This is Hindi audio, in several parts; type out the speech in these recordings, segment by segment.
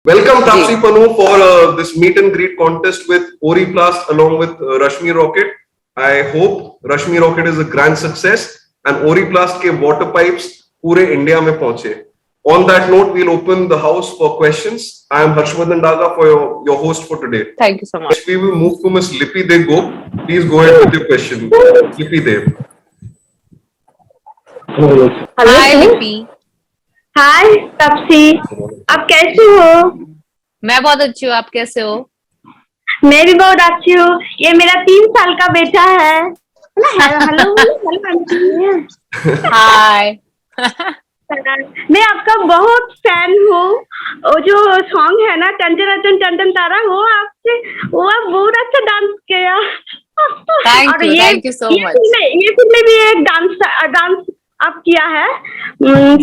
Welcome ji Tapsi Panu for this meet and greet contest with Oriplast along with Rashmi Rocket. I hope Rashmi Rocket is a grand success and Oriplast के water pipes पूरे India में पहुंचे. On that note, we'll open the house for questions. I am Harshvardhan Daga for your host for today. Thank you so much. We will move to Miss Lippy Dev Gop. Please go ahead with your question. Lippy Dev. हाय लिपि। हाय तपसी, आप कैसी हो? मैं बहुत अच्छी हूँ, आप कैसे हो? मैं भी बहुत अच्छी हूँ। ये मेरा 3 साल का बेटा है। Hello hello hi. मैं आपका बहुत फैन हूँ। वो जो सॉन्ग है ना टंटन टंटन तारा, वो आपसे वो आप बहुत अच्छा डांस किया। Thank you so much. ये फिल्म में भी एक डांस आप किया है।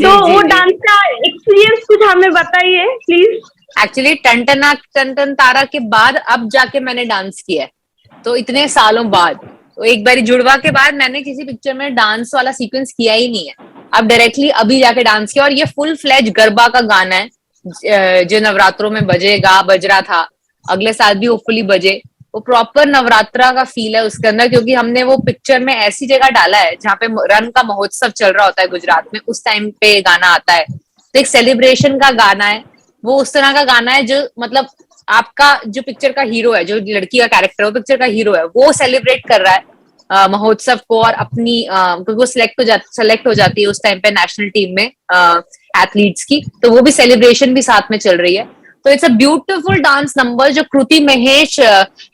तो वो डांस का एक्सपीरियंस कुछ हमें बताइए प्लीज। एक्चुअली टंटन तारा के बाद अब जाके मैंने डांस किया है, तो इतने सालों बाद, तो एक बारी जुड़वा के बाद मैंने किसी पिक्चर में डांस वाला सीक्वेंस किया ही नहीं है। अब डायरेक्टली अभी जाके डांस किया, और ये फुल फ्लेज गरबा का गाना है जो नवरात्रों में बज रहा था, अगले साल भी होपफुली बजे। वो प्रॉपर नवरात्रा का फील है उसके अंदर, क्योंकि हमने वो पिक्चर में ऐसी जगह डाला है जहाँ पे रन का महोत्सव चल रहा होता है गुजरात में, उस टाइम पे गाना आता है। तो एक सेलिब्रेशन का गाना है, वो उस तरह का गाना है जो मतलब आपका जो पिक्चर का हीरो है, जो लड़की का कैरेक्टर है, वो पिक्चर का हीरो है, वो सेलिब्रेट कर रहा है महोत्सव को, और अपनी क्योंकि वो सेलेक्ट हो जाती है उस टाइम पे नेशनल टीम में एथलीट्स की, तो वो भी सेलिब्रेशन भी साथ में चल रही है। तो it's a beautiful dance number जो कृति महेश,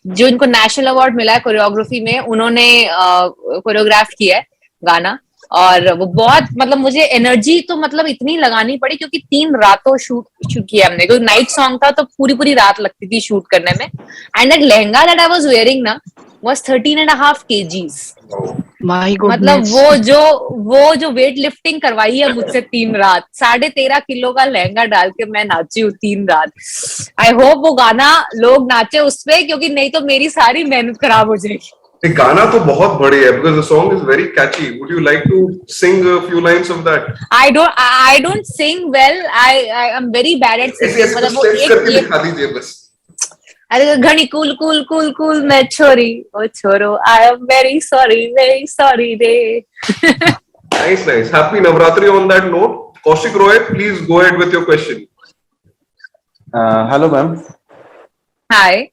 जो इनको नेशनल अवार्ड मिला है कोरियोग्राफी में, उन्होंने कोरियोग्राफ किया है गाना। और वो बहुत मतलब मुझे एनर्जी तो मतलब इतनी लगानी पड़ी, क्योंकि 3 रातों शूट किया हमने, क्योंकि नाइट सॉन्ग था तो पूरी रात लगती थी शूट करने में। And that lehenga that I was wearing ना वाज 13.5 kgs। मतलब वो जो वेट लिफ्टिंग करवाई है मुझसे 3 रात, 13.5 किलो का लहंगा डाल के मैं नाची हूँ 3 रात। आई होप वो गाना लोग नाचे उस पे, क्योंकि नहीं तो मेरी सारी मेहनत खराब हो जाएगी। ये गाना तो बहुत बढ़िया है because the song is very catchy. Would you like to sing a few lines of that? I don't sing well. I am very bad at singing. मतलब वो करके दिखा दीजिए बस। अरे घनी कूल मैं छोरी ओ छोरो, I am very sorry रे। Nice. Happy Navratri on that note. Kaushik Roy, please go ahead with your question. Hello ma'am. Hi.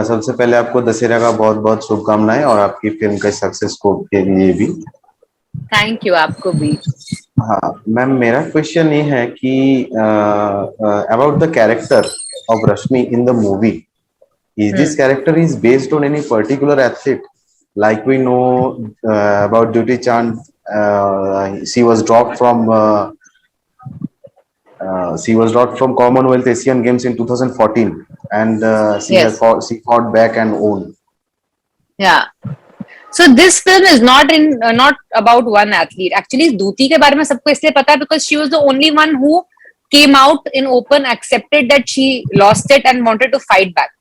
सबसे पहले आपको दशहरा का बहुत बहुत शुभकामनाएं, और आपकी फिल्म के सक्सेस को के लिए भी थैंक यू, आपको भी। हाँ मैम, मेरा क्वेश्चन ये है कि about the character of Rashmi in the movie, is this character is based on any particular athlete, like we know about Dutee Chand, she was dropped from Commonwealth Asian Games in 2014, and she fought back and won. Yeah. So this film is not about one athlete. Actually, दूती के बारे में सबको इसलिए पता है because she was the only one who came out in open, accepted that she lost it and wanted to fight back.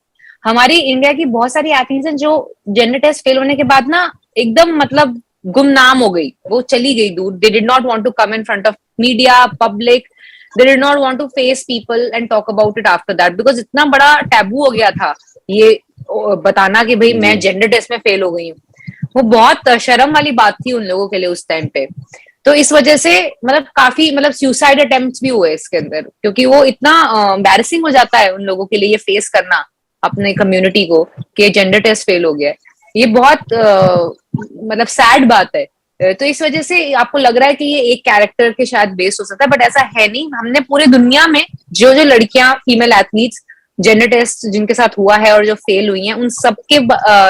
हमारी इंडिया की बहुत सारी एथलीट्स हैं जो जेंडर टेस्ट फेल होने के बाद ना एकदम मतलब गुमनाम हो गई, वो चली गई दूर। They did not want to come in front of media, public. They did not want to face people and talk about it after that, because इतना बड़ा टैबू हो गया था ये बताना कि भाई मैं जेंडर टेस्ट में फेल हो गई हूँ। वो बहुत शर्म वाली बात थी उन लोगों के लिए उस टाइम पे। तो इस वजह से मतलब काफी मतलब सुसाइड अटेम्प्ट्स भी हुए इसके अंदर, क्योंकि वो इतना एम्बैरेसिंग हो जाता है उन लोगों के लिए ये फेस करना अपने कम्युनिटी को कि जेंडर टेस्ट फेल हो गया है। ये बहुत मतलब सैड बात है। तो इस वजह से आपको लग रहा है कि ये एक कैरेक्टर के शायद बेस हो सकता है, बट ऐसा है नहीं। हमने पूरे दुनिया में जो लड़कियां फीमेल एथलीट्स जेंडर टेस्ट जिनके साथ हुआ है और जो फेल हुई हैं, उन सबके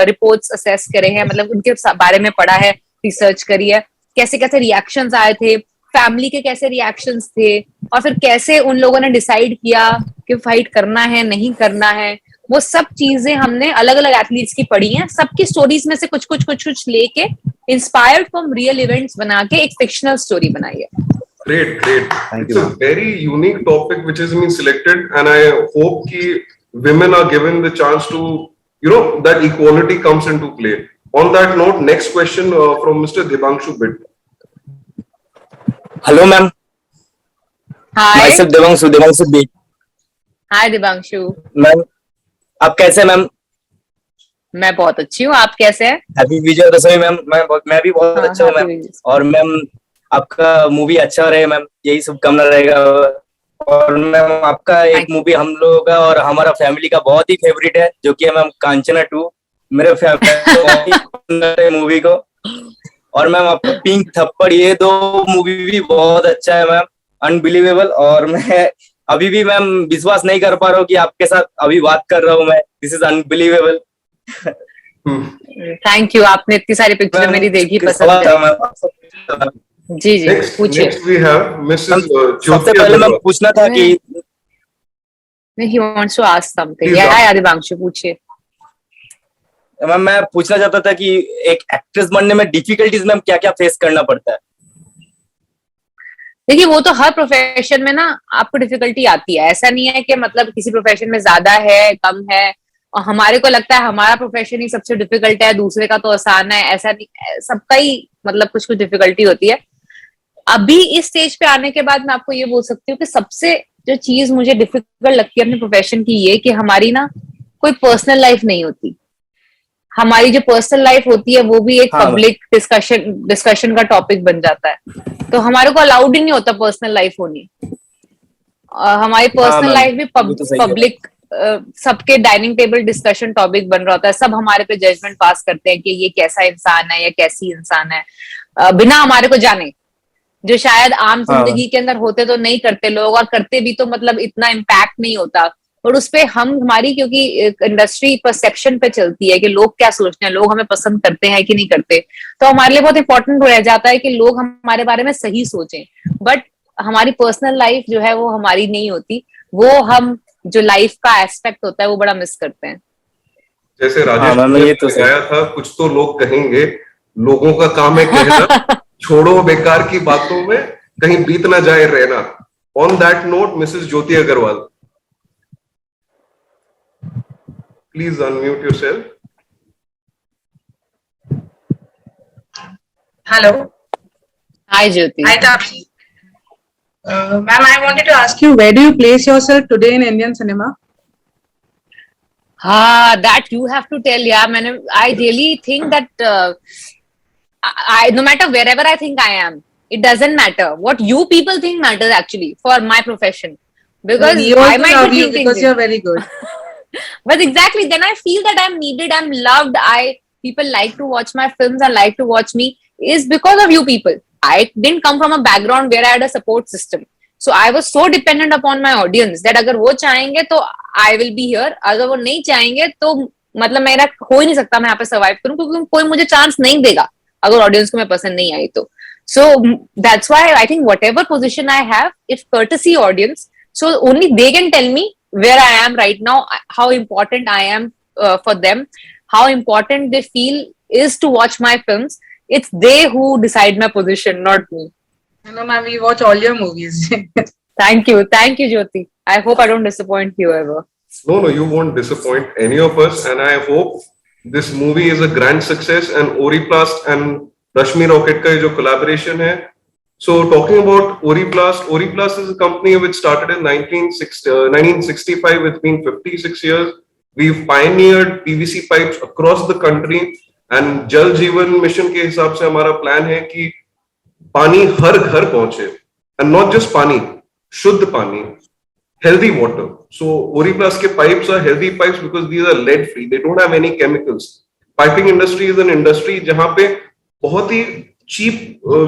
रिपोर्ट्स असेस करे हैं, मतलब उनके बारे में पढ़ा है, रिसर्च करी है, कैसे कैसे रिएक्शंस आए थे, फैमिली के कैसे रिएक्शंस थे, और फिर कैसे उन लोगों ने डिसाइड किया कि फाइट करना है नहीं करना है। वो सब चीजें हमने अलग अलग एथलीट्स की पढ़ी हैं, सबकी स्टोरीज में से कुछ लेके इंस्पायर्ड फ्रॉम रियल इवेंट्स बना के एक फिक्शनल स्टोरी बनाई है। Great. It's a very unique topic which has been selected, and I hope that women are given the chance to, that equality comes into play. On that note, next question from Mr. Devanshu Bit. Hello, ma'am. Hi. myself Devangshu B. Hi Dibangshu. Ma'am आप कैसे हैं मैम? मैं बहुत अच्छी हूँ, आप कैसे हैं? हैप्पी विजय दशमी मैम। मैं भी बहुत हाँ, अच्छा हूँ happy मैम। Vijay. और मैम आपका मूवी अच्छा रहे मैम, यही शुभकामना रहेगा। और मैम आपका एक Thank you. मूवी हम लोगों का और हमारा फैमिली का बहुत ही फेवरेट है, जो कि है मैम कांचना 2। मेरे फैमिली को बहुत ही पसंद है मूवी को। और मैम आपका पिंक थप्पड़, ये दो मूवी भी बहुत अच्छा है मैम, अनबिलीवेबल। और मैं अभी भी मैम विश्वास नहीं कर पा रहा हूँ कि आपके साथ अभी बात कर रहा हूँ मैं। This is unbelievable. Thank you, आपने इतनी सारी पिक्चर मैम मेरी देखी, सवाल पसंद है। था मैम। जी जी, पूछिए। Next we have Mrs. सबसे Jyoti पहले मैम Agarwal. पूछना था कि He wants to ask something. Please Yeah, ask. yeah, दिबांशु पूछिए। मैम मैं पूछना चाहता था कि एक एक्ट्रेस बनने में डिफिकल्टीज मैम क्या क्या फेस करना पड़ता है? देखिए, वो तो हर प्रोफेशन में ना आपको डिफिकल्टी आती है। ऐसा नहीं है कि मतलब किसी प्रोफेशन में ज्यादा है, कम है, और हमारे को लगता है हमारा प्रोफेशन ही सबसे डिफिकल्ट है, दूसरे का तो आसान है। ऐसा नहीं, सबका ही मतलब कुछ कुछ डिफिकल्टी होती है। अभी इस स्टेज पे आने के बाद मैं आपको ये बोल सकती हूँ कि सबसे जो चीज मुझे डिफिकल्ट लगती है अपने प्रोफेशन की, ये कि हमारी ना कोई पर्सनल लाइफ नहीं होती। हमारी जो पर्सनल लाइफ होती है वो भी एक हाँ मैम। पब्लिक डिस्कशन का टॉपिक बन जाता है। तो हमारे को अलाउड ही नहीं होता पर्सनल लाइफ होनी। हमारी हाँ पर्सनल मैम, लाइफ भी वो तो सही है। पब्लिक, सबके डाइनिंग टेबल डिस्कशन टॉपिक बन रहा होता है। सब हमारे पे जजमेंट पास करते हैं कि ये कैसा इंसान है या कैसी इंसान है, बिना हमारे को जाने। जो शायद आम हाँ जिंदगी के अंदर होते तो नहीं करते लोग, और करते भी तो मतलब इतना इम्पैक्ट नहीं होता। और उसपे हम हमारी, क्योंकि इंडस्ट्री परसेप्शन पे चलती है कि लोग क्या सोचते हैं, लोग हमें पसंद करते हैं कि नहीं करते, तो हमारे लिए बहुत इंपॉर्टेंट रह जाता है कि लोग हमारे बारे में सही सोचें। बट हमारी पर्सनल लाइफ जो है वो हमारी नहीं होती। वो हम जो लाइफ का एस्पेक्ट होता है वो बड़ा मिस करते हैं। जैसे हाँ राजेश मैम, ने ये तो सही। बताया था, कुछ तो लोग कहेंगे, लोगों का काम है कहना, छोड़ो बेकार की बातों में, कहीं बीत ना जाए रहना। On that note, Mrs Jyoti Agarwal, please unmute yourself. Hello. Hi Jyoti. Hi, Tapsi. Ma'am, I wanted to ask you, where do you place yourself today in Indian cinema? हाँ, that you have to tell. Yeah, मैंने, I really think that no matter wherever I think I am, it doesn't matter. What you people think matters actually for my profession, because We I also might love be you thinking because this. you're very good. But exactly, then I feel that I'm needed, I'm loved. People like to watch my films and like to watch me is because of you people. I didn't come from a background where I had a support system. So I was so dependent upon my audience that अगर वो चाहेंगे तो I will be here. अगर वो नहीं चाहेंगे तो मतलब मेरा हो ही नहीं सकता मैं यहाँ पे सर्वाइव करूँ, क्योंकि कोई मुझे चांस नहीं देगा अगर ऑडियंस को मैं पसंद नहीं आई तो. So that's why I think whatever position I have, it's courtesy audience. So only they can tell me where I am right now, how important I am for them, how important they feel is to watch my films. It's they who decide my position, not me. Hello, ma'am, we watch all your movies. Thank you, Jyoti. I hope I don't disappoint you ever. No, you won't disappoint any of us, and I hope this movie is a grand success. And Oriplast and Rashmi Rocket का ये जो collaboration है. So talking about Oriplast is a company which started in 1965. It's been 56 years. We've pioneered PVC pipes across the country, and Jal Jeevan mission के हिसाब से हमारा plan है कि पानी हर घर पहुंचे, and not just पानी, शुद्ध पानी, healthy water. So Oriplast के pipes are healthy pipes because these are lead free. They don't have any chemicals. Piping industry is an industry जहां पे बहुत ही cheap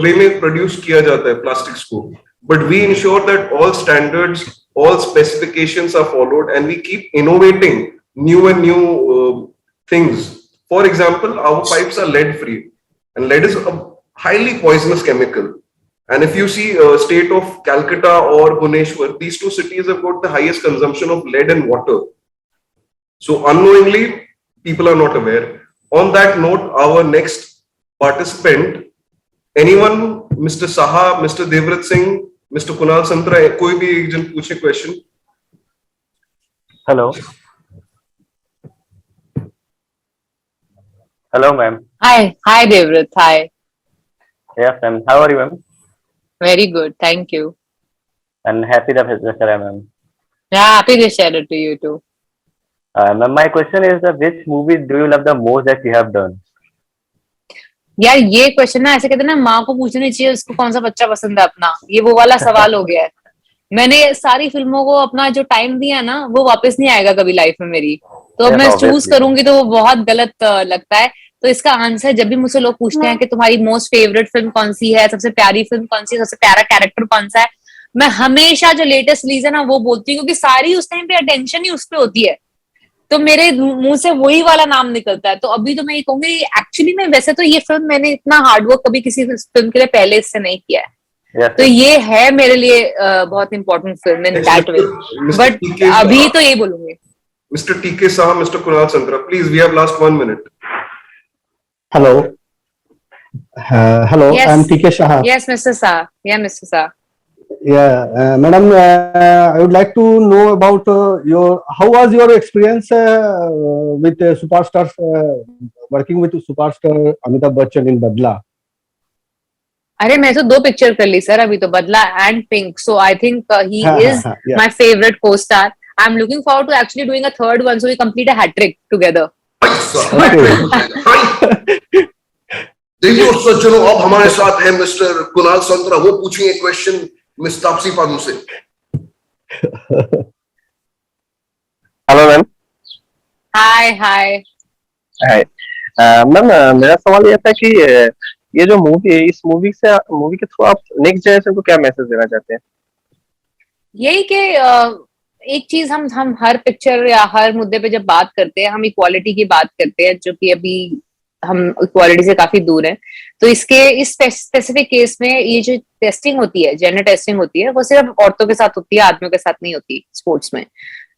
way में produce किया जाता है plastics को. But we ensure that all standards, all specifications are followed, and we keep innovating new and new things. For example, our pipes are lead free, and lead is a highly poisonous chemical. And if you see state of Calcutta or Bhubaneswar, these two cities have got the highest consumption of lead in water. So unknowingly, people are not aware. On that note, our next participant, anyone, Mr. Saha, Mr. Devrat Singh, Mr. Kunal Santra, कोई भी एक जन पूछे question. Hello. Hello, ma'am. Hi, Devrit. Hi. Yes, ma'am. How are you, ma'am? Very good. Thank you. and happy Dussehra, ma'am. Yeah, happy to share it to you too. Ma'am, my question is which movie do you love the most that you have done? यार ये क्वेश्चन ना ऐसे कहते हैं ना, माँ को पूछना चाहिए उसको कौन सा बच्चा पसंद है अपना, ये वो वाला सवाल हो गया है। मैंने सारी फिल्मों को अपना जो टाइम दिया ना वो वापस नहीं आएगा कभी लाइफ में मेरी, तो अब Yes, मैं चूज obviously. करूंगी तो वो बहुत गलत लगता है। तो इसका आंसर, जब भी मुझसे लोग पूछते हैं कि तुम्हारी मोस्ट फेवरेट फिल्म कौन सी है, सबसे प्यारी फिल्म कौन सी है, सबसे प्यारा कैरेक्टर कौन सा है, मैं हमेशा जो लेटेस्ट रिलीज है ना वो बोलती हूँ, क्योंकि सारी उस टाइम पे अटेंशन ही उस पे होती है, तो मेरे मुंह से वही वाला नाम निकलता है। तो अभी तो मैं ये कहूंगी एक्चुअली में, वैसे तो ये फिल्म मैंने इतना हार्डवर्क कभी किसी फिल्म के लिए पहले इससे नहीं किया है, Yes, तो yes. ये है मेरे लिए बहुत important film in that way, but अभी तो ये बोलूंगी। Mr. TK Saha, Mr. Kunal Santra, please, we have last 1 minute. Hello. Hello, Yes. I'm TK Shah. Yes, Mr. Shah. Yeah, Mr. Shah. Yeah, madam, I would like to know about how was your experience with superstars, working with superstar Amitabh Bachchan in Badla? अरे मैं तो 2 पिक्चर कर ली सर अभी तो, Badla and Pink, so I think he is Yeah. My favourite co-star. I am looking forward to actually doing a third one, so we complete a hat-trick together. देखिए सज्जनों, अब हमारे साथ है मिस्टर कुणाल संतरा, वो पूछेंगे क्वेश्चन मिस तापसी पानू से। Hello, ma'am. हाय हाय। Hi. मैम, मेरा सवाल ये था कि ये जो मूवी है, इस मूवी के थ्रू आप नेक्स्ट जनरेशन को क्या मैसेज देना चाहते हैं? यही कि एक चीज हम हर पिक्चर या हर मुद्दे पे जब बात करते हैं, हम इक्वालिटी की बात करते हैं, जो कि अभी हम इक्वालिटी से काफी दूर हैं। तो इस स्पेसिफिक केस में ये जो टेस्टिंग होती है, जेंडर टेस्टिंग होती है, वो सिर्फ औरतों के साथ होती है, आदमियों के साथ नहीं होती स्पोर्ट्स में।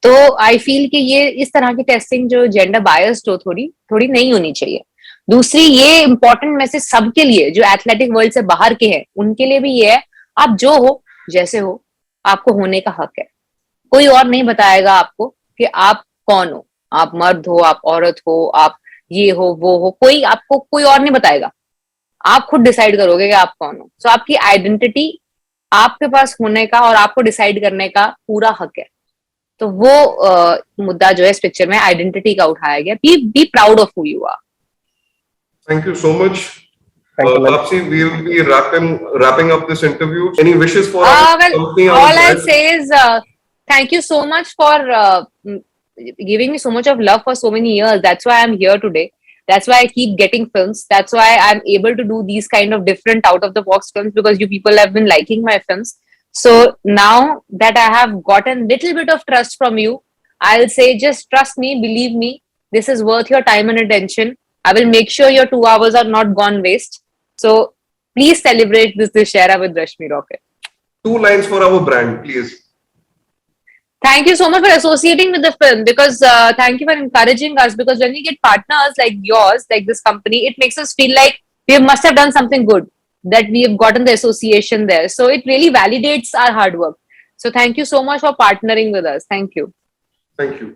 तो आई फील कि ये इस तरह की टेस्टिंग जो जेंडर बायस्ड हो, थोड़ी नहीं होनी चाहिए। दूसरी, ये इंपॉर्टेंट मैसेज सबके लिए जो एथलेटिक वर्ल्ड से बाहर के हैं, उनके लिए भी ये है, आप जो हो जैसे हो, आपको होने का हक है। कोई और नहीं बताएगा आपको कि आप कौन हो, आप मर्द हो, आप औरत हो, आप ये हो वो हो, कोई और नहीं बताएगा, आप खुद डिसाइड करोगे कि आप कौन हो। सो आपकी आइडेंटिटी आपके पास होने का और आपको डिसाइड करने का पूरा हक है। तो वो मुद्दा जो है इस पिक्चर में आइडेंटिटी का उठाया गया। Be proud of who you are. Thank you so much. Thank you, ma'am. Tapsi, we will be wrapping up this interview. Any wishes for our Well, company? all I'll say is thank you so much for giving me so much of love for so many years. That's why I'm here today. That's why I keep getting films. That's why I'm able to do these kind of different out of the box films, because you people have been liking my films. So now that I have gotten little bit of trust from you, I'll say just trust me, believe me, this is worth your time and attention. I will make sure your 2 hours are not gone waste. So please celebrate this Dussehra with Rashmi Rocket. 2 lines for our brand, please. Thank you so much for associating with the film, because thank you for encouraging us, because when we get partners like yours, like this company, it makes us feel like we must have done something good, that we have gotten the association there. So it really validates our hard work. So thank you so much for partnering with us. Thank you. Thank you.